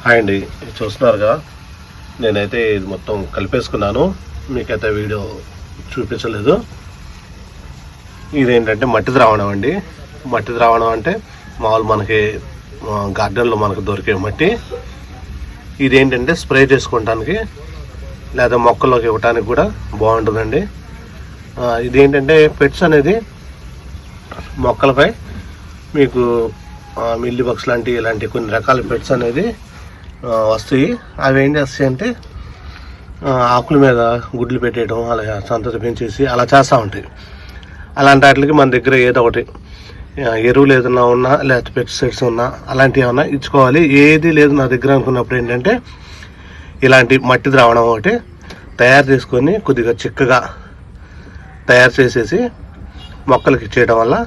Hi అండి, చూస్తున్నారుగా నేనైతే ఇది మొత్తం కలిపేసుకున్నాను. మీకైతే వీడియో చూపించలేదు. ఇదేంటంటే మట్టి ద్రావణం అండి. మట్టి ద్రావణం అంటే మామూలు మనకి గార్డెన్లో మనకు దొరికే మట్టి. ఇదేంటంటే స్ప్రే చేసుకోవటానికి లేదా మొక్కల్లోకి ఇవ్వటానికి కూడా బాగుంటుందండి. ఇదేంటంటే పెట్స్ అనేది మొక్కలపై మీకు మిల్లీ బగ్స్ లాంటి ఇలాంటి కొన్ని రకాల పెట్స్ అనేది వస్తాయి. అవి ఏం చేస్తాయి అంటే ఆకుల మీద గుడ్లు పెట్టేయడం, అలా సంతతి పెంచేసి అలా చేస్తూ ఉంటాయి. అలాంటి వాటికి మన దగ్గర ఏదో ఒకటి ఎరువులు ఏదైనా ఉన్నా లేకపోతే పెస్టిసైడ్స్ ఉన్నా అలాంటివి ఏమన్నా ఇచ్చుకోవాలి. ఏది లేదు నా దగ్గర అనుకున్నప్పుడు ఏంటంటే ఇలాంటి మట్టి ద్రావణం ఒకటి తయారు చేసుకొని కొద్దిగా చిక్కగా తయారు చేసేసి మొక్కలకి ఇచ్చేయడం వల్ల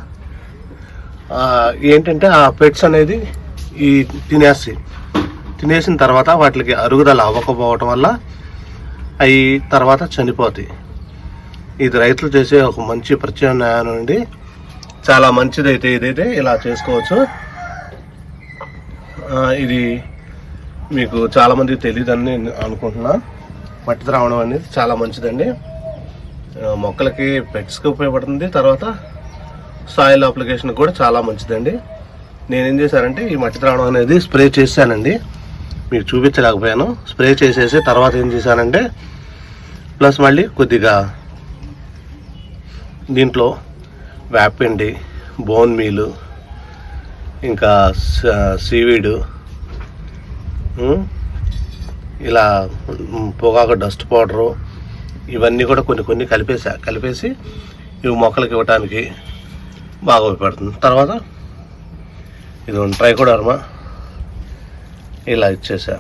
ఏంటంటే ఆ పెట్స్ అనేది ఈ తినేసిన తర్వాత వాటికి అరుగుదల అవ్వకపోవటం వల్ల అవి తర్వాత చనిపోతాయి. ఇది రైతులు చేసే ఒక మంచి ప్రత్యామ్నాయం అండి. చాలా మంచిదైతే ఇదైతే ఇలా చేసుకోవచ్చు. ఇది మీకు చాలామందికి తెలియదని నేను అనుకుంటున్నా. మట్టి ద్రావణం అనేది చాలా మంచిదండి. మొక్కలకి పెట్స్కి ఉపయోగపడుతుంది. తర్వాత సాయిల్ అప్లికేషన్ కూడా చాలా మంచిదండి. నేనేం చేశానంటే ఈ మట్టి ద్రావణం అనేది స్ప్రే చేశానండి. మీకు చూపించలేకపోయాను. స్ప్రే చేసేసి తర్వాత ఏం చేశానంటే ప్లస్ మళ్ళీ కొద్దిగా దీంట్లో వేపిండి, బోన్ మీలు, ఇంకా సీవీడు, ఇలా పొగాకు డస్ట్ పౌడరు ఇవన్నీ కూడా కొన్ని కలిపేసి ఇవి మొక్కలకి ఇవ్వడానికి బాగా ఉపయోగపడుతుంది. తర్వాత ఇది ట్రైకోడర్మా ఇలా ఇచ్చేసా.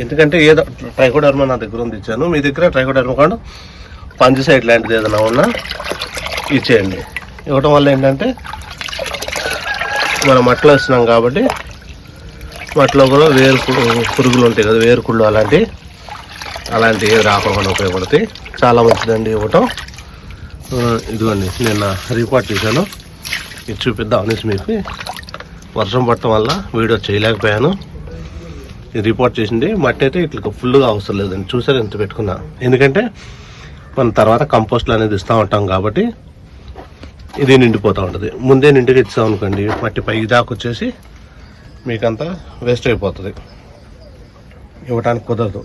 ఎందుకంటే ఏదో ట్రైకోడర్మా నా దగ్గర ఉంది ఇచ్చాను. మీ దగ్గర ట్రైకోడర్మా కాదు పంజిసైడ్ లాంటిది ఏదైనా ఉన్నా ఇచ్చేయండి. ఇవ్వటం వల్ల ఏంటంటే మనం మట్టిలో ఇస్తున్నాం కాబట్టి మట్టిలో కూడా పురుగులు ఉంటాయి కదా, వేరుకుళ్ళు అలాంటివి రాకుండా ఉపయోగపడతాయి. చాలా మంచిదండి ఇవ్వటం. ఇదిగోండి నిన్న రిపోర్ట్ చేశాను. ఇది చూపిద్దాం అనేసి మీకు వర్షం పడటం వల్ల వీడియో చేయలేకపోయాను. ఇది రిపోర్ట్ చేసింది. మట్టి అయితే ఇట్లా ఫుల్గా అవసరం లేదండి. చూసారు ఎంత పెట్టుకున్నా. ఎందుకంటే మనం తర్వాత కంపోస్ట్లు అనేది ఇస్తూ ఉంటాం కాబట్టి ఇది నిండిపోతూ ఉంటుంది. ముందే నిండిగా ఇస్తాం అనుకోండి మట్టి పై దాకా వచ్చేసి మీకంతా వేస్ట్ అయిపోతుంది, ఇవ్వటానికి కుదరదు.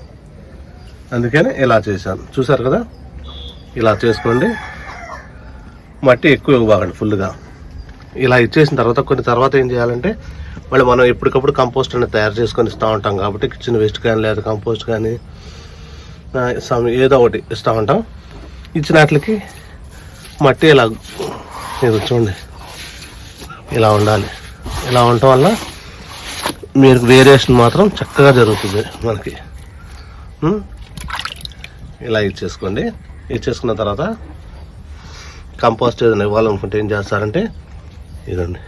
అందుకని ఇలా చేశాను. చూసారు కదా, ఇలా చేసుకోండి. మట్టి ఎక్కువ ఇవ్వకండి ఫుల్గా. ఇలా ఇచ్చేసిన తర్వాత ఏం చేయాలంటే మళ్ళీ మనం ఎప్పటికప్పుడు కంపోస్ట్ అనేది తయారు చేసుకొని ఇస్తూ ఉంటాం కాబట్టి కిచెన్ వేస్ట్ కానీ లేదా కంపోస్ట్ కానీ ఏదో ఒకటి ఇస్తూ ఉంటాం. ఇచ్చిన వాటికి మట్టి ఇలా మీరు చూడండి ఇలా ఉండాలి. ఇలా ఉండటం వల్ల మీరు వేరియేషన్ మాత్రం చక్కగా జరుగుతుంది మనకి. ఇలా ఇచ్చేసుకోండి. ఇచ్చేసుకున్న తర్వాత కంపోస్ట్ ఏదైనా ఇవ్వాలనుకుంటే ఏం చేస్తారంటే ఇదండి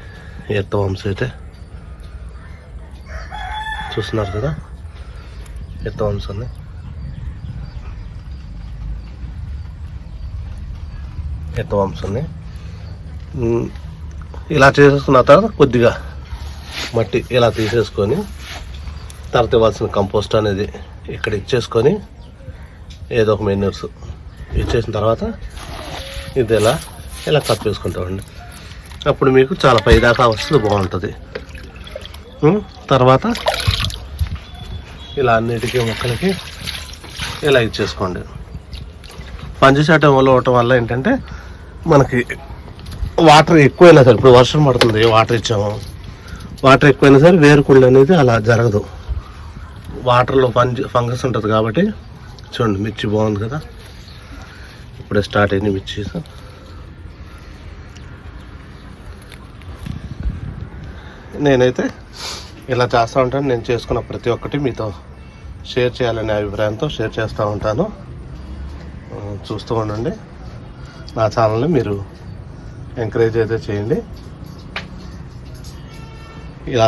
ఎర్త్వామ్స్ అయితే చూస్తున్నారు కదా, ఎర్త్వామ్స్ ఉన్నాయి. ఇలా చేసేసుకున్న తర్వాత కొద్దిగా మట్టి ఇలా తీసేసుకొని తర్వాత ఇవ్వాల్సిన కంపోస్ట్ అనేది ఇక్కడ ఇచ్చేసుకొని ఏదో ఒక మెన్యూర్స్ ఇచ్చేసిన తర్వాత ఇది ఇలా కట్ చేసుకుంటామండి. అప్పుడు మీకు చాలా పైదాకా వస్తుంది, బాగుంటుంది. తర్వాత ఇలా అన్నిటికీ మొక్కలకి ఇలా ఇచ్చేసుకోండి. పంచశాతం ఇవ్వటం వల్ల ఏంటంటే మనకి వాటర్ ఎక్కువైనా సరే, ఇప్పుడు వర్షం పడుతుంది వాటర్ ఇచ్చాము, వాటర్ ఎక్కువైనా సరే వేరుకుళ్ళు అనేది అలా జరగదు. వాటర్లో ఫంగస్ ఉంటుంది కాబట్టి. చూడండి మిర్చి బాగుంది కదా, ఇప్పుడే స్టార్ట్ అయింది మిర్చి. నేనైతే ఇలా చేస్తూ ఉంటాను. నేను చేసుకున్న ప్రతి ఒక్కటి మీతో షేర్ చేయాలనే అభిప్రాయంతో షేర్ చేస్తూ ఉంటాను. చూస్తూ ఉండండి. నా ఛానల్ని మీరు ఎంకరేజ్ అయితే చేయండి. ఇలా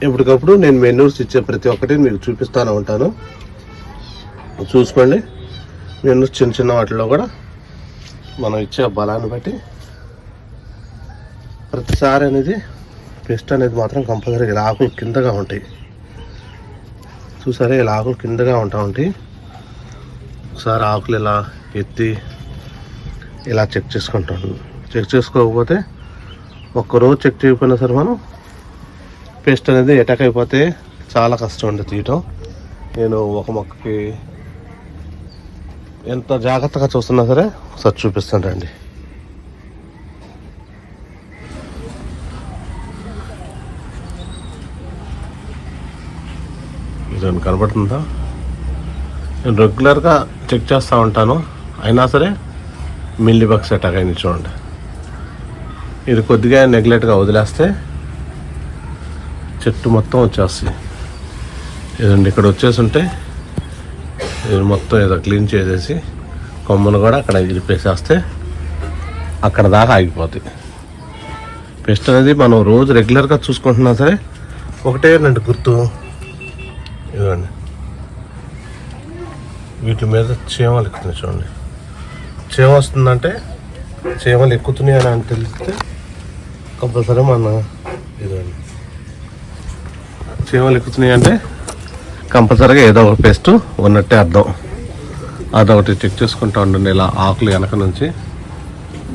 ఎప్పటికప్పుడు నేను మెనూస్ ఇచ్చే ప్రతి ఒక్కటి మీకు చూపిస్తూనే ఉంటాను. చూసుకోండి. మెనూస్ చిన్న వాటిలో కూడా మనం ఇచ్చే బలాన్ని బట్టి ప్రతిసారి అనేది పెస్ట్ అనేది మాత్రం కంపల్సరీగా ఆకులు కిందగా ఉంటాయి. చూసారా ఇలా ఆకులు కిందగా ఉంటాయి. ఒకసారి ఆకులు ఇలా ఎత్తి ఇలా చెక్ చేసుకుంటాను. చెక్ చేసుకోకపోతే ఒక్కరోజు చెక్ చేయకపోయినా సరే మనం పెస్ట్ అనేది అటాక్ అయిపోతే చాలా కష్టం అండి తీయటం. నేను ఒక మొక్కకి ఎంత జాగ్రత్తగా చూస్తున్నా సరే ఒకసారి చూపిస్తాను రండి. ఇది కనబడుతుందా? నేను రెగ్యులర్గా చెక్ చేస్తూ ఉంటాను, అయినా సరే మిల్లీ బగ్స్ అటాక్ అయింది చూడండి. ఇది కొద్దిగా నెగ్లెక్ట్గా వదిలేస్తే చెట్టు మొత్తం వచ్చేస్తుంది. ఇదండి ఇక్కడ వచ్చేసి ఉంటే ఇది మొత్తం ఏదో క్లీన్ చేసేసి కొమ్మను కూడా అక్కడ ఇరిపేసేస్తే అక్కడ దాకా ఆగిపోతుంది. పెస్ట్ అనేది మనం రోజు రెగ్యులర్గా చూసుకుంటున్నా సరే ఒకటే రెండు గుర్తు ఇదండి, వీటి మీద చీమలు ఎక్కుతున్నాయి చూడండి. చీమ వస్తుందంటే చీమలు ఎక్కుతున్నాయి అని తెలిస్తే కంపల్సరీ మన ఇదండి చీమలు ఎక్కుతున్నాయి అంటే కంపల్సరీగా ఏదో ఒక పెస్ట్ ఉన్నట్టే అర్థం. అదొకటి చెక్ చేసుకుంటూ ఉండండి. ఇలా ఆకులు వెనక నుంచి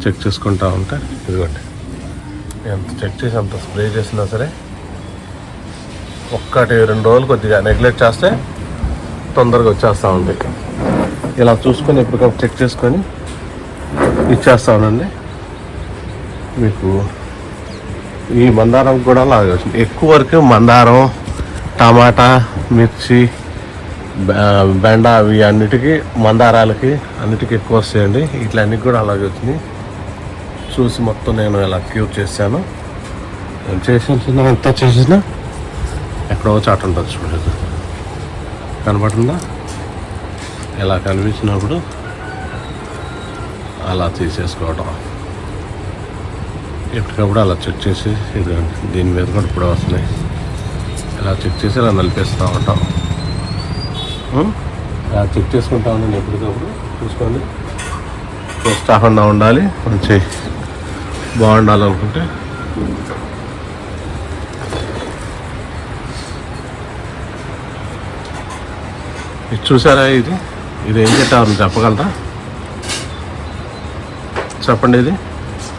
చెక్ చేసుకుంటూ ఉంటే ఇదిగోండి, ఎంత చెక్ చేసి అంత స్ప్రే చేసినా సరే 1-2 రోజులు కొద్దిగా నెగ్లెక్ట్ చేస్తే తొందరగా వచ్చేస్తూ ఉంది. ఇలా చూసుకొని ఎప్పటికప్పుడు చెక్ చేసుకొని ఇచ్చేస్తా ఉండండి. మీకు ఈ మందారం కూడా లాగా వచ్చింది. ఎక్కువ వరకు మందారం, టమాటా, మిర్చి, బెండ అవి అన్నిటికీ మందారాలకి అన్నిటికీ ఎక్కువ వస్తాయండి. ఇట్లా అన్నిటికి కూడా అలాగే వచ్చింది. చూసి మొత్తం నేను ఇలా క్యూర్ చేశాను. నేను చేసిన ఎంత చేసినా ఎక్కడో చాటు ఉంటుంది చూడలేదు, కనపడుతుందా? ఇలా కనిపించినప్పుడు అలా తీసేసుకోవడం, ఎప్పటికప్పుడు అలా చెక్ చేసి దీని మీద కూడా ఇప్పుడు వస్తున్నాయి. ఇలా చెక్ చేసి ఇలా నలిపేస్తూ ఉంటాం. ఇలా చెక్ చేసుకుంటా ఉండండి ఎప్పటికప్పుడు. చూసుకోండి, ఫస్ట్ ఆకుండా ఉండాలి, మంచి బాగుండాలనుకుంటే ఇది చూసారా? ఇది ఏం చెప్పారు చెప్పగలరా? చెప్పండి. ఇది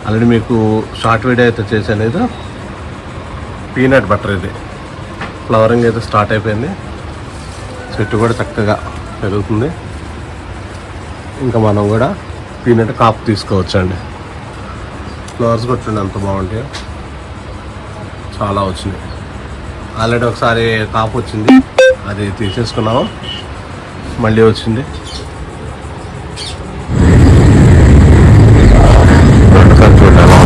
ఆల్రెడీ మీకు షార్ట్ వీడియో అయితే చేశాను. ఇది పీనట్ బటర్. ఇది ఫ్లవరింగ్ అయితే స్టార్ట్ అయిపోయింది, చెట్టు కూడా చక్కగా పెరుగుతుంది. ఇంకా మనం కూడా పీనట్ కాపు తీసుకోవచ్చండి. ఫ్లవర్స్ కొట్టండి ఎంత బాగుంటాయో, చాలా వచ్చినాయి. ఆల్రెడీ ఒకసారి కాపు వచ్చింది, అది తీసేసుకున్నాము, మళ్ళీ వచ్చింది. రెండుసార్లు చూడాలి,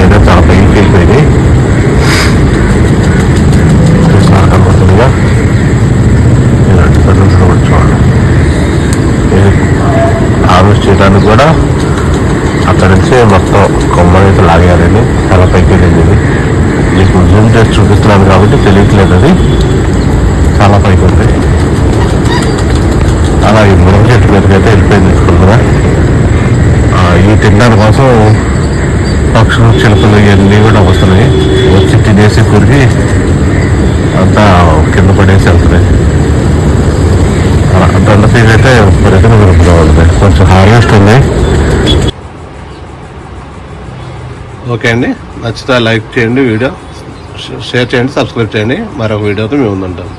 ఏదో చాలా పైకి వెళ్ళిపోయింది. చూసారు కనబడుతుందిగా, ఇలాంటి సర్వీస్ చూడండి. హార్వెస్ట్ చేయడానికి కూడా అక్కడి నుంచి మొత్తం కొమ్మని అయితే లాగారండి, చాలా పైకి వెళ్ళింది. ఇది మీకు జూమ్ చేసి చూపిస్తున్నాను కాబట్టి తెలియట్లేదు, అది చాలా పైకి ఉంది. అలా ఈ మునగ చెట్టు మీదకి అయితే వెళ్ళిపోయింది ఫుల్గా. ఈ తినడానికి కోసం పక్షులు, చిలుకలు ఇవన్నీ కూడా వస్తున్నాయి, వచ్చి తినేసి కురిగి అంతా కింద పడేసి వెళ్తున్నాయి. దొండ సీడ్ అయితే పరిధిలో విరుపుగా ఉంటుంది, కొంచెం హార్వెస్ట్ ఉంది. ఓకే అండి, నచ్చితే లైక్ చేయండి, వీడియో షేర్ చేయండి, సబ్స్క్రైబ్ చేయండి. మరొక వీడియోతో మేము ముందుంటాం.